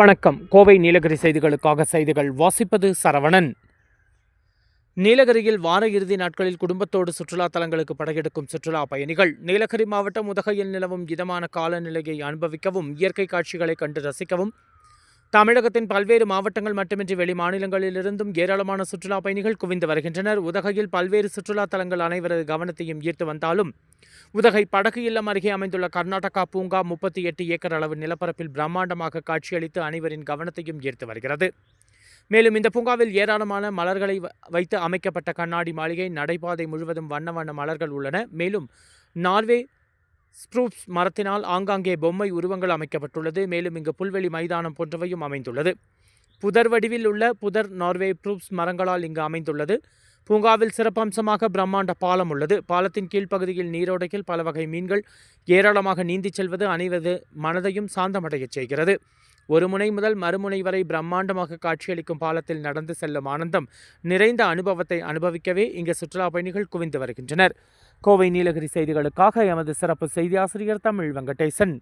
வணக்கம். கோவை நீலகிரி செய்திகளுக்காக செய்திகள் வாசிப்பது சரவணன். நீலகிரியில் வார இறுதி நாட்களில் குடும்பத்தோடு சுற்றுலா தலங்களுக்கு படையெடுக்கும் சுற்றுலா பயணிகள். நீலகிரி மாவட்டம் உதகையில் நிலவும் இதமான காலநிலையை அனுபவிக்கவும், இயற்கை காட்சிகளை கண்டு ரசிக்கவும் தமிழகத்தின் பல்வேறு மாவட்டங்கள் மட்டுமின்றி வெளி மாநிலங்களிலிருந்தும் ஏராளமான சுற்றுலா பயணிகள் குவிந்து வருகின்றனர். உதகையில் பல்வேறு சுற்றுலா தலங்கள் அனைவரது கவனத்தையும் ஈர்த்து வந்தாலும், உதகை படகு இல்லம் அருகே அமைந்துள்ள கர்நாடகா பூங்கா 38 ஏக்கர் அளவு நிலப்பரப்பில் பிரம்மாண்டமாக காட்சியளித்து அனைவரின் கவனத்தையும் ஈர்த்து வருகிறது. மேலும் இந்த பூங்காவில் ஏராளமான மலர்களை வைத்து அமைக்கப்பட்ட கண்ணாடி மாளிகை, நடைபாதை முழுவதும் வண்ண வண்ண மலர்கள் உள்ளன. மேலும் நார்வே ஸ்ப்ரூப்ஸ் மரத்தினால் ஆங்காங்கே பொம்மை உருவங்கள் அமைக்கப்பட்டுள்ளது. மேலும் இங்கு புல்வெளி மைதானம் போன்றவையும் அமைந்துள்ளது. புதர் வடிவில் உள்ள புதர் நார்வே ப்ரூப்ஸ் மரங்களால் இங்கு அமைந்துள்ளது. பூங்காவில் சிறப்பம்சமாக பிரம்மாண்ட பாலம் உள்ளது. பாலத்தின் கீழ்ப்பகுதியில் நீரோடையில் பல வகை மீன்கள் ஏராளமாக நீந்திச் செல்வது அனைவரது மனதையும் சாந்தமடையச் செய்கிறது. ஒரு முனை முதல் மறுமுனை வரை பிரம்மாண்டமாக காட்சியளிக்கும் பாலத்தில் நடந்து செல்லும் ஆனந்தம் நிறைந்த அனுபவத்தை அனுபவிக்கவே இங்கு சுற்றுலா பயணிகள் குவிந்து வருகின்றனர். கோவை நீலகிரி செய்திகளுக்காக எமது சிறப்பு செய்தி ஆசிரியர் தமிழ் வெங்கடேசன்.